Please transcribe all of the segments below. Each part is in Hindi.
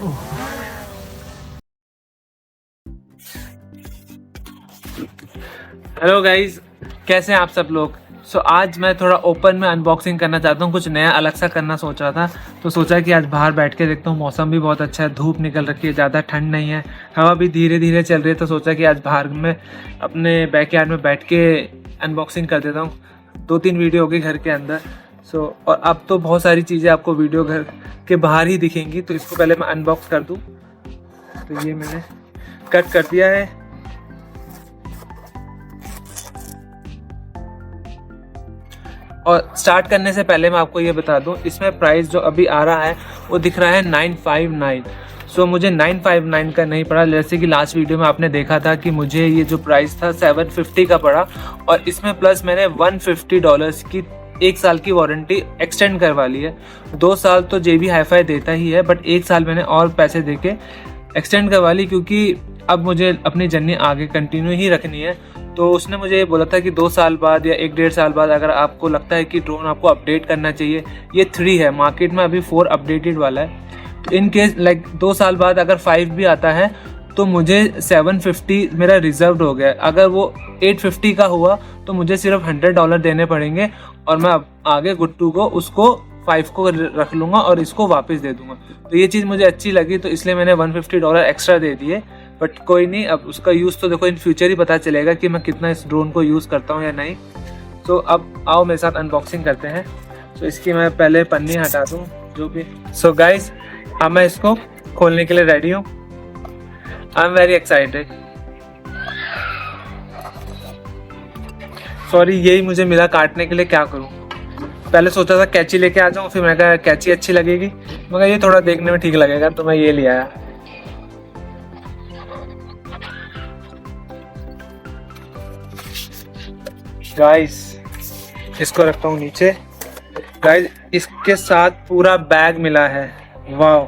हेलो गाइज, कैसे हैं आप सब लोग। आज मैं थोड़ा ओपन में अनबॉक्सिंग करना चाहता हूँ, कुछ नया अलग सा करना सोच रहा था। तो सोचा कि आज बाहर बैठ के देखता हूँ, मौसम भी बहुत अच्छा है, धूप निकल रखी है, ज़्यादा ठंड नहीं है, हवा भी धीरे धीरे चल रही है। तो सोचा कि आज बाहर में अपने बैकयार्ड में बैठ के अनबॉक्सिंग कर देता हूँ। 2-3 वीडियो होगी घर के अंदर। और अब तो बहुत सारी चीज़ें आपको वीडियो घर के बाहर ही दिखेंगी। तो इसको पहले मैं अनबॉक्स कर दूँ। तो ये मैंने कट कर दिया है। और स्टार्ट करने से पहले मैं आपको ये बता दूं, इसमें प्राइस जो अभी आ रहा है वो दिख रहा है 959। मुझे 959 का नहीं पड़ा, जैसे कि लास्ट वीडियो में आपने देखा था कि मुझे ये जो प्राइस था 750 का पड़ा। और इसमें प्लस मैंने $150 की 1 साल की वारंटी एक्सटेंड करवा ली है। 2 साल तो JB Hi-Fi देता ही है, बट 1 साल मैंने और पैसे दे के एक्सटेंड करवा ली, क्योंकि अब मुझे अपनी जर्नी आगे कंटिन्यू ही रखनी है। तो उसने मुझे ये बोला था कि 2 साल बाद या 1-1.5 साल बाद अगर आपको लगता है कि ड्रोन आपको अपडेट करना चाहिए, ये 3 है, मार्केट में अभी 4 अपडेटेड वाला है। तो इन केस 2 साल बाद अगर 5 भी आता है तो मुझे 750 मेरा रिजर्व्ड हो गया। अगर वो 850 का हुआ तो मुझे सिर्फ $100 देने पड़ेंगे और मैं आगे गुट्टू को उसको 5 को रख लूँगा और इसको वापस दे दूँगा। तो ये चीज़ मुझे अच्छी लगी, तो इसलिए मैंने $150 एक्स्ट्रा दे दिए। बट कोई नहीं, अब उसका यूज़ तो देखो इन फ्यूचर ही पता चलेगा कि मैं कितना इस ड्रोन को यूज़ करता हूँ या नहीं। तो अब आओ मेरे साथ अनबॉक्सिंग करते हैं। इसकी मैं पहले पन्नी हटा दूँ जो भी। गाइस, अब मैं इसको खोलने के लिए रेडी हूँ। I am very excited. Sorry, यही मुझे मिला काटने के लिए, क्या करूँ। पहले सोचा था कैंची लेके आ जाऊँ, फिर मैं कहा कैंची अच्छी लगेगी, मगर ये थोड़ा देखने में ठीक लगेगा, तो मैं ये ले आया। गाइस, इसको रखता हूँ नीचे। गाइस, इसके साथ पूरा बैग मिला है। वाह,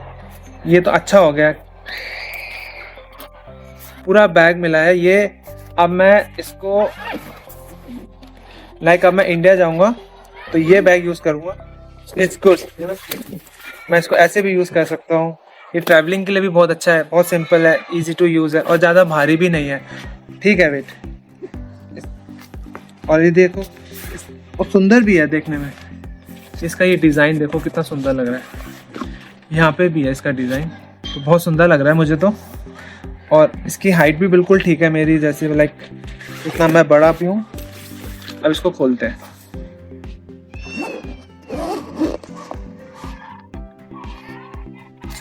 ये तो अच्छा हो गया, पूरा बैग मिला है ये। अब मैं इसको अब मैं इंडिया जाऊंगा तो ये बैग यूज करूंगा। इट्स गुड, मैं इसको ऐसे भी यूज कर सकता हूँ। ये ट्रैवलिंग के लिए भी बहुत अच्छा है, बहुत सिंपल है, इजी टू यूज है और ज़्यादा भारी भी नहीं है। ठीक है, वेट। और ये देखो, और सुंदर भी है देखने में। इसका ये डिज़ाइन देखो कितना सुंदर लग रहा है। यहाँ पे भी है इसका डिज़ाइन, तो बहुत सुंदर लग रहा है मुझे तो। और इसकी हाइट भी बिल्कुल ठीक है मेरी जैसे, इतना मैं बड़ा भी हूँ। अब इसको खोलते हैं।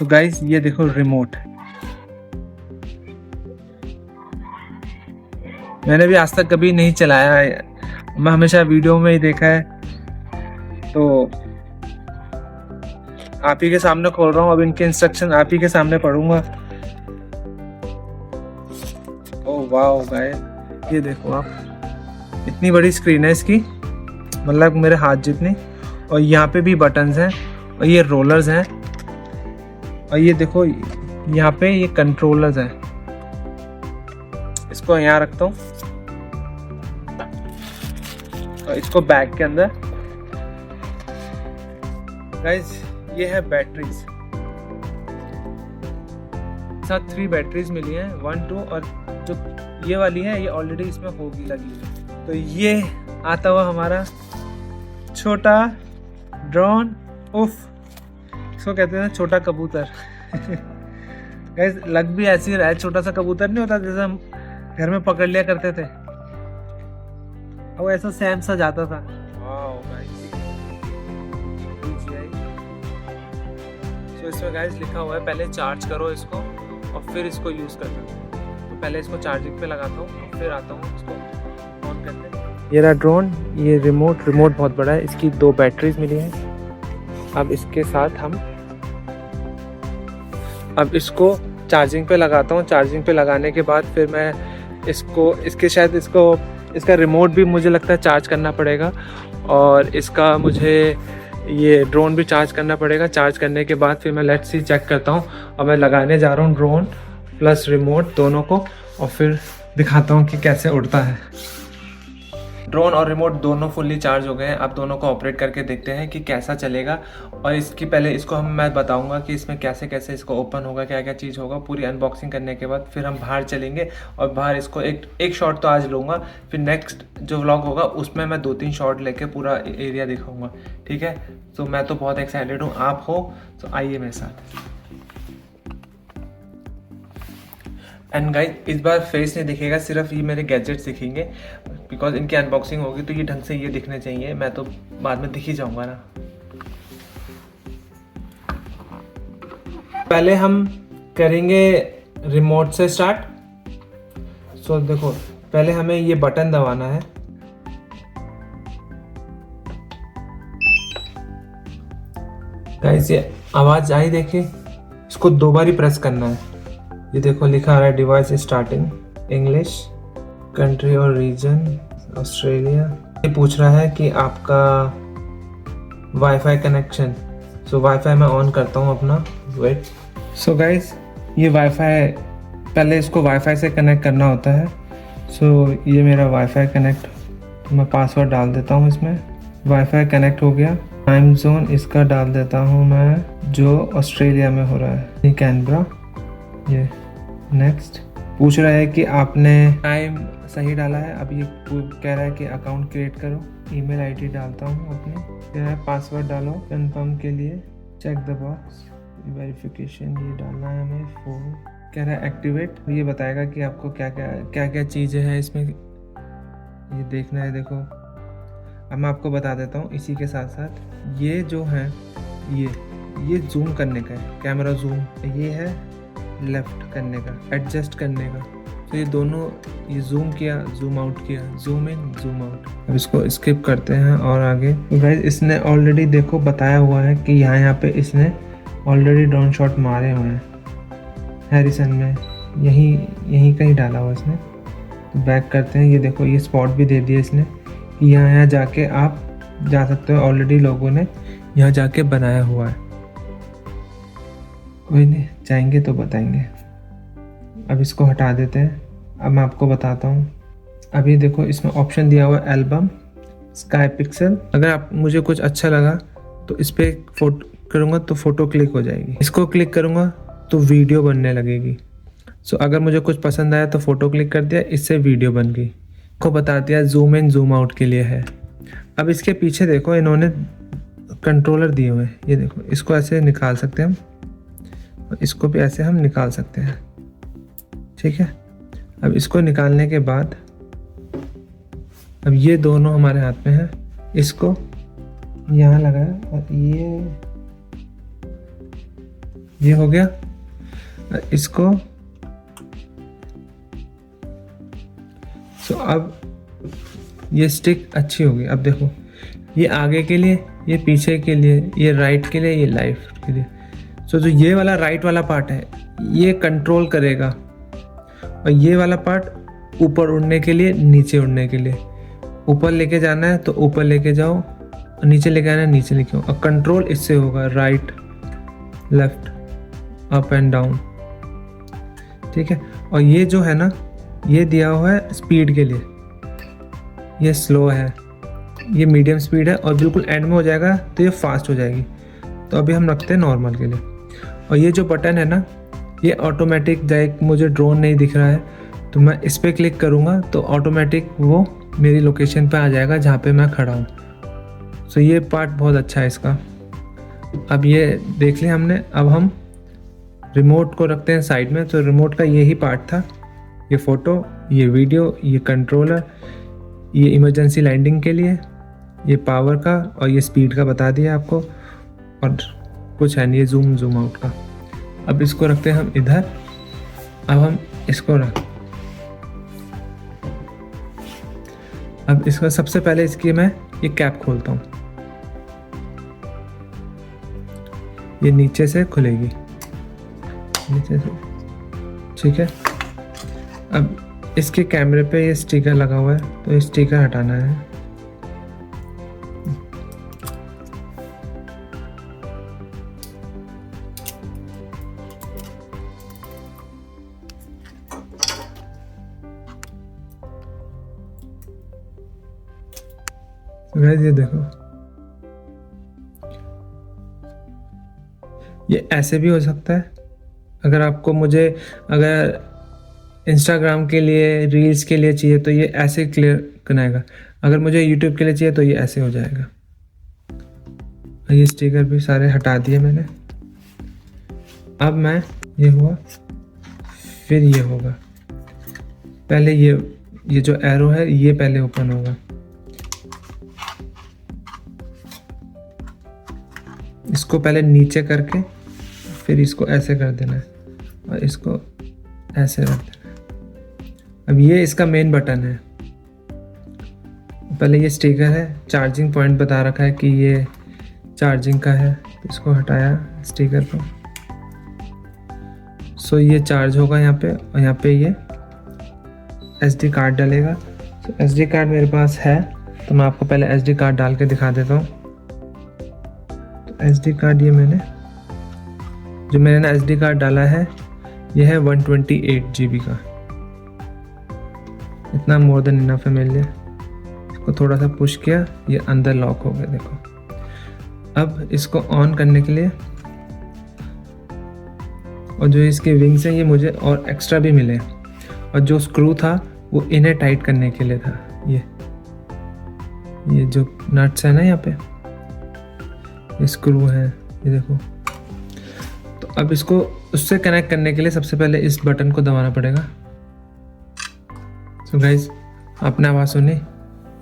गाइस, ये देखो रिमोट। मैंने भी आज तक कभी नहीं चलाया है, मैं हमेशा वीडियो में ही देखा है। तो आप ही के सामने खोल रहा हूँ, अब इनके इंस्ट्रक्शन आप ही के सामने पढ़ूंगा। ओह वाओ गाइस, ये देखो आप, इतनी बड़ी स्क्रीन है इसकी, मतलब मेरे हाथ जितनी। और यहाँ पे भी बटन्स हैं और ये रोलर्स हैं। और ये देखो यहाँ पे ये कंट्रोलर्स हैं। इसको यहाँ रखता हूँ और इसको बैग के अंदर। गाइस, ये है बैटरीज। साथ 3 बैटरीज मिली हैं, 1, 2, और जो ये वाली है ये ऑलरेडी इसमें होगी लगी। तो ये आता हुआ हमारा छोटा ड्रोन। उफ, इसको कहते हैं छोटा कबूतर। गाइस, लग भी ऐसी रहा है, छोटा सा कबूतर नहीं होता जैसे हम घर में पकड़ लिया करते थे, वो ऐसा सेम सा जाता था। वाओ गाइस, इसमें गाइस लिखा हुआ है पहले चार्ज करो इसको और फिर इसको यूज करना। तो पहले इसको चार्जिंग पे लगाता हूँ और फिर आता हूँ इसको ऑन करते हैं। ये रहा ड्रोन, ये रिमोट बहुत बड़ा है, इसकी 2 बैटरीज मिली हैं। अब इसके साथ हम अब इसको चार्जिंग पे लगाता हूँ। चार्जिंग पे लगाने के बाद फिर मैं इसका रिमोट भी मुझे लगता है चार्ज करना पड़ेगा, और इसका मुझे ये ड्रोन भी चार्ज करना पड़ेगा। चार्ज करने के बाद फिर मैं लेट्स सी चेक करता हूँ। और मैं लगाने जा रहा हूँ ड्रोन प्लस रिमोट दोनों को, और फिर दिखाता हूँ कि कैसे उड़ता है। ड्रोन और रिमोट दोनों फुल्ली चार्ज हो गए हैं। अब दोनों को ऑपरेट करके देखते हैं कि कैसा चलेगा। और इसकी पहले इसको मैं बताऊंगा कि इसमें कैसे कैसे इसको ओपन होगा, क्या क्या चीज़ होगा। पूरी अनबॉक्सिंग करने के बाद फिर हम बाहर चलेंगे और बाहर इसको एक शॉट तो आज लूँगा, फिर नेक्स्ट जो व्लॉग होगा उसमें मैं 2-3 शॉट लेके पूरा एरिया दिखाऊँगा। ठीक है, तो मैं तो बहुत एक्साइटेड हूँ, आप हो तो आइए मेरे साथ। एंड गाइस इस बार फेस नहीं दिखेगा, सिर्फ ये मेरे गैजेट्स दिखेंगे, बिकॉज इनकी अनबॉक्सिंग होगी तो ये ढंग से ये दिखने चाहिए। मैं तो बाद में दिख ही जाऊंगा ना। पहले हम करेंगे रिमोट से स्टार्ट। सो देखो, पहले हमें ये बटन दबाना है। गाइस ये आवाज आई, देखिए, इसको 2 बार ही प्रेस करना है। ये देखो लिखा आ रहा है डिवाइस स्टार्टिंग, इंग्लिश, कंट्री और रीजन ऑस्ट्रेलिया। ये पूछ रहा है कि आपका वाईफाई कनेक्शन। सो वाईफाई मैं ऑन करता हूँ अपना, वेट। सो गाइस ये वाईफाई, पहले इसको वाईफाई से कनेक्ट करना होता है। सो ये मेरा वाईफाई कनेक्ट, मैं पासवर्ड डाल देता हूँ इसमें। वाईफाई कनेक्ट हो गया। टाइम जोन इसका डाल देता हूँ मैं जो ऑस्ट्रेलिया में हो रहा है, ये कैनबरा। ये नेक्स्ट पूछ रहा है कि आपने टाइम सही डाला है। अब ये कह रहा है कि अकाउंट क्रिएट करो। ईमेल आईडी डालता हूँ अपनी, कह रहा है पासवर्ड डालो कंफर्म के लिए, चेक द बॉक्स, वेरिफिकेशन ये डालना है हमें, फोन कह रहा है एक्टिवेट। ये बताएगा कि आपको क्या क्या चीज़ें हैं इसमें, ये देखना है। देखो अब मैं आपको बता देता हूँ इसी के साथ साथ, ये जो है ये जूम करने का है, कैमरा जूम, ये है लेफ्ट करने का, एडजस्ट करने का। तो ये दोनों, ये जूम किया, जूम आउट किया, जूम इन, जूम आउट। अब इसको स्किप करते हैं और आगे। गाइस इसने ऑलरेडी देखो बताया हुआ है कि यहाँ पे इसने ऑलरेडी ड्रोन शॉट मारे हुए हैं हैरिसन में, यहीं कहीं डाला हुआ इसने। तो बैक करते हैं। ये देखो ये स्पॉट भी दे दिया इसने कि यहाँ जाके आप जा सकते हो। ऑलरेडी लोगों ने यहाँ जाके बनाया हुआ है, कोई नहीं, जाएंगे तो बताएंगे। अब इसको हटा देते हैं। अब मैं आपको बताता हूँ। अभी देखो इसमें ऑप्शन दिया हुआ है एल्बम, स्काई पिक्सल। अगर आप मुझे कुछ अच्छा लगा तो इस पर फोटो करूँगा तो फ़ोटो क्लिक हो जाएगी। इसको क्लिक करूँगा तो वीडियो बनने लगेगी। सो अगर मुझे कुछ पसंद आया तो फ़ोटो क्लिक कर दिया, इससे वीडियो बन गई। को बता दिया जूम इन जूम आउट के लिए है। अब इसके पीछे देखो इन्होंने कंट्रोलर दिए हुए हैं। ये देखो इसको ऐसे निकाल सकते हैं हम, और इसको भी ऐसे हम निकाल सकते हैं। ठीक है, अब इसको निकालने के बाद अब ये दोनों हमारे हाथ में है। इसको यहाँ लगाया और ये हो गया। इसको अब ये स्टिक अच्छी होगी। अब देखो ये आगे के लिए, ये पीछे के लिए, ये राइट के लिए, ये लेफ्ट के लिए। जो ये वाला राइट वाला पार्ट है ये कंट्रोल करेगा, और ये वाला पार्ट ऊपर उड़ने के लिए, नीचे उड़ने के लिए। ऊपर लेके जाना है तो ऊपर लेके जाओ, और नीचे लेके आना है नीचे लेके आओ। और कंट्रोल इससे होगा, right left up and down. ठीक है, और ये जो है ना, ये दिया हुआ है स्पीड के लिए। ये स्लो है, ये मीडियम स्पीड है, और बिल्कुल एंड में हो जाएगा तो ये फास्ट हो जाएगी। तो अभी हम रखते हैं नॉर्मल के लिए। और ये जो बटन है ना, ये ऑटोमेटिक, लाइक मुझे ड्रोन नहीं दिख रहा है तो मैं इस पर क्लिक करूँगा तो ऑटोमेटिक वो मेरी लोकेशन पे आ जाएगा जहाँ पे मैं खड़ा हूँ। सो ये पार्ट बहुत अच्छा है इसका। अब ये देख लिया हमने। अब हम रिमोट को रखते हैं साइड में। तो रिमोट का यही पार्ट था, ये फ़ोटो, ये वीडियो, ये कंट्रोलर, ये इमरजेंसी लैंडिंग के लिए, ये पावर का, और ये स्पीड का बता दिया आपको, और कुछ है नहीं, ये जूम जूम आउट का। अब इसको रखते हैं हम इधर। अब हम इसको अब इसका सबसे पहले इसकी मैं ये कैप खोलता हूँ। ये नीचे से खुलेगी, नीचे से। ठीक है, अब इसके कैमरे पे ये स्टिकर लगा हुआ है तो ये स्टिकर हटाना है। गाइस ये देखो, ये ऐसे भी हो सकता है। अगर आपको मुझे अगर इंस्टाग्राम के लिए रील्स के लिए चाहिए तो ये ऐसे क्लियर बनाएगा, अगर मुझे यूट्यूब के लिए चाहिए तो ये ऐसे हो जाएगा। ये स्टिकर भी सारे हटा दिए मैंने। अब मैं ये हुआ, फिर ये होगा। पहले ये जो एरो है ये पहले ओपन होगा, इसको पहले नीचे करके फिर इसको ऐसे कर देना है और इसको ऐसे रख देना है। अब ये इसका मेन बटन है। पहले ये स्टिकर है, चार्जिंग पॉइंट बता रखा है कि ये चार्जिंग का है, तो इसको हटाया स्टिकर को। सो ये चार्ज होगा यहाँ पे, और यहाँ पे ये SD कार्ड डालेगा। तो SD कार्ड मेरे पास है, तो मैं आपको पहले SD कार्ड डाल के दिखा देता हूँ। तो SD कार्ड ये मैंने SD कार्ड डाला है, ये है 128 GB का। इतना मोर देन इनफ है मेरे लिए। इसको थोड़ा सा पुश किया, ये अंदर लॉक हो गया देखो। अब इसको ऑन करने के लिए, और जो इसके विंग्स हैं ये मुझे और एक्स्ट्रा भी मिले, और जो स्क्रू था वो इन्हें टाइट करने के लिए था। ये जो नट्स है ना यहाँ पे, ये स्क्रू है, ये देखो। तो अब इसको उससे कनेक्ट करने के लिए सबसे पहले इस बटन को दबाना पड़ेगा। सो गाइस, आपने आवाज़ सुनी,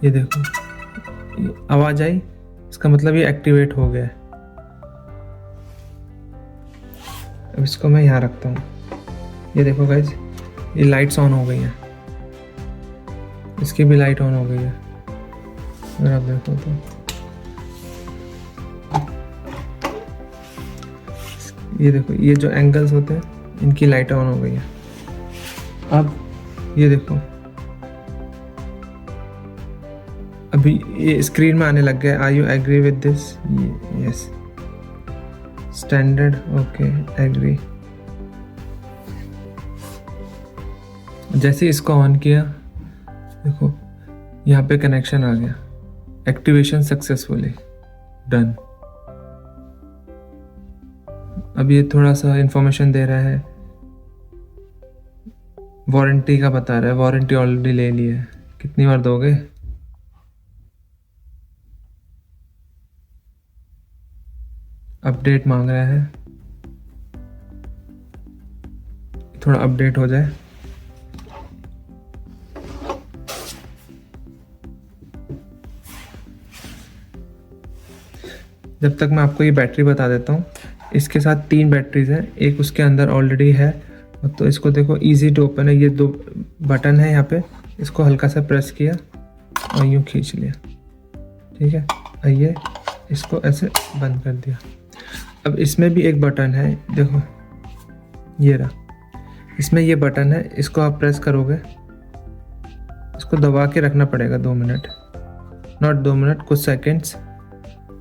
ये देखो ये आवाज़ आई, इसका मतलब ये एक्टिवेट हो गया है। अब इसको मैं यहाँ रखता हूँ। ये देखो गाइस, ये लाइट्स ऑन हो गई हैं, इसकी भी लाइट ऑन हो गई है अगर आप देखो तो। ये देखो, ये जो एंगल्स होते हैं इनकी लाइट ऑन हो गई है। अब ये देखो, अभी ये स्क्रीन में आने लग गया, are you agree with this? Yes, standard, okay, agree. जैसे इसको ऑन किया, देखो यहाँ पे कनेक्शन आ गया, एक्टिवेशन सक्सेसफुली डन। अब ये थोड़ा सा इंफॉर्मेशन दे रहा है, वारंटी का बता रहा है, वारंटी ऑलरेडी ले ली है। कितनी बार दोगे? अपडेट मांग रहा है, थोड़ा अपडेट हो जाए। जब तक मैं आपको ये बैटरी बता देता हूँ। इसके साथ 3 बैटरीज हैं, एक उसके अंदर ऑलरेडी है। तो इसको देखो, इजी टू ओपन है, ये 2 बटन है यहाँ पे, इसको हल्का सा प्रेस किया और यूँ खींच लिया, ठीक है। आइए, इसको ऐसे बंद कर दिया। अब इसमें भी एक बटन है, देखो ये रहा, इसमें ये बटन है, इसको आप प्रेस करोगे, इसको दबा के रखना पड़ेगा 2 मिनट, नॉट 2 मिनट, कुछ सेकेंड्स।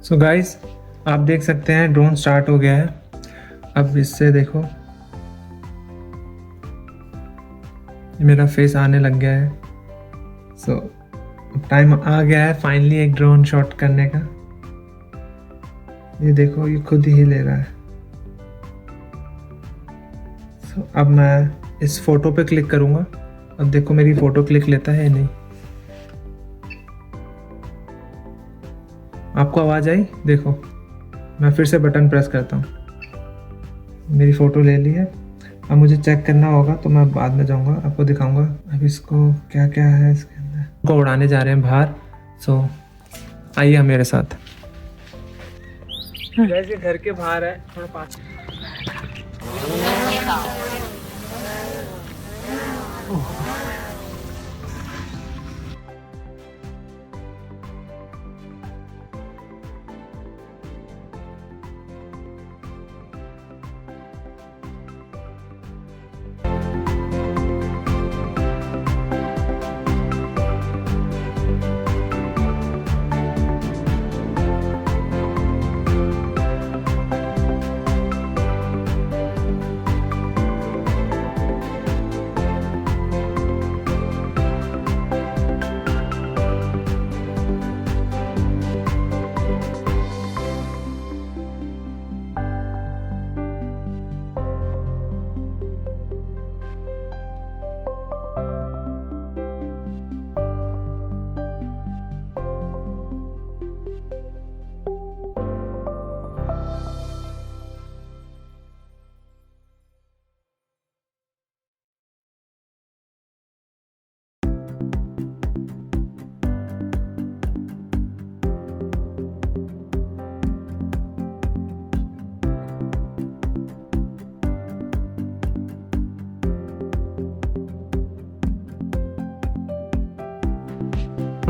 सो गाइस, आप देख सकते हैं ड्रोन स्टार्ट हो गया है। अब इससे देखो मेरा फेस आने लग गया है। सो टाइम आ गया है फाइनली एक ड्रोन शॉट करने का। ये देखो, ये खुद ही ले रहा है। सो अब मैं इस फोटो पे क्लिक करूँगा। अब देखो मेरी फ़ोटो क्लिक लेता है या नहीं। आपको आवाज़ आई? देखो, मैं फिर से बटन प्रेस करता हूँ, मेरी फ़ोटो ले ली है। अब मुझे चेक करना होगा तो मैं बाद में जाऊँगा, आपको दिखाऊँगा। अब इसको क्या क्या है इसके अंदर, को उड़ाने जा रहे हैं बाहर। सो आइए मेरे साथ। वैसे घर के बाहर है, थोड़ा पास।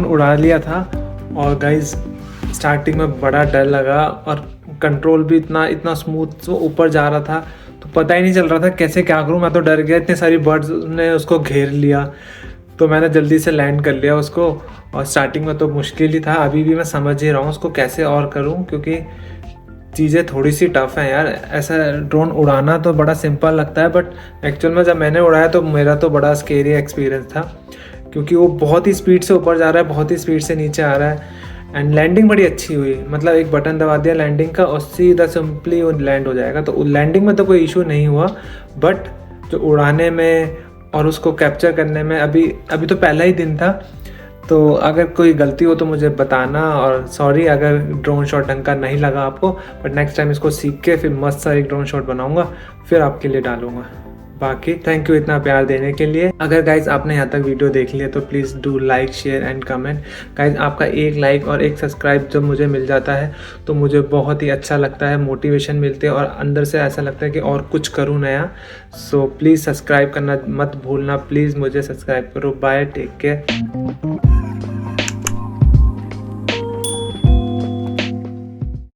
उड़ा लिया था और गाइज स्टार्टिंग में बड़ा डर लगा और कंट्रोल भी इतना स्मूथ ऊपर जा रहा था, तो पता ही नहीं चल रहा था कैसे क्या करूँ। मैं तो डर गया, इतने सारी बर्ड्स ने उसको घेर लिया, तो मैंने जल्दी से लैंड कर लिया उसको। और स्टार्टिंग में तो मुश्किल ही था, अभी भी मैं समझ ही रहा हूँ उसको कैसे और करूँ, क्योंकि चीज़ें थोड़ी सी टफ हैं यार। ऐसा ड्रोन उड़ाना तो बड़ा सिंपल लगता है, बट एक्चुअल में जब मैंने उड़ाया तो मेरा तो बड़ा स्केरी एक्सपीरियंस था, क्योंकि वो बहुत ही स्पीड से ऊपर जा रहा है, बहुत ही स्पीड से नीचे आ रहा है। एंड लैंडिंग बड़ी अच्छी हुई, मतलब एक बटन दबा दिया लैंडिंग का और सीधा सिंपली वो लैंड हो जाएगा। तो लैंडिंग में तो कोई इशू नहीं हुआ, बट जो उड़ाने में और उसको कैप्चर करने में, अभी तो पहला ही दिन था, तो अगर कोई गलती हो तो मुझे बताना। और सॉरी अगर ड्रोन शॉट ढंग का नहीं लगा आपको, बट नेक्स्ट टाइम इसको सीख के फिर मस्त सा एक ड्रोन शॉट बनाऊंगा, फिर आपके लिए डालूंगा। बाकी थैंक यू इतना प्यार देने के लिए। अगर गाइज आपने यहाँ तक वीडियो देख लिया तो please do like, share and comment. Guys आपका एक लाइक और एक सब्सक्राइब जब मुझे मिल जाता है तो मुझे बहुत ही अच्छा लगता है, मोटिवेशन मिलती है और अंदर से ऐसा लगता है कि और कुछ करूँ नया। सो प्लीज़ सब्सक्राइब करना मत भूलना, प्लीज़ मुझे सब्सक्राइब करो। Bye, take care.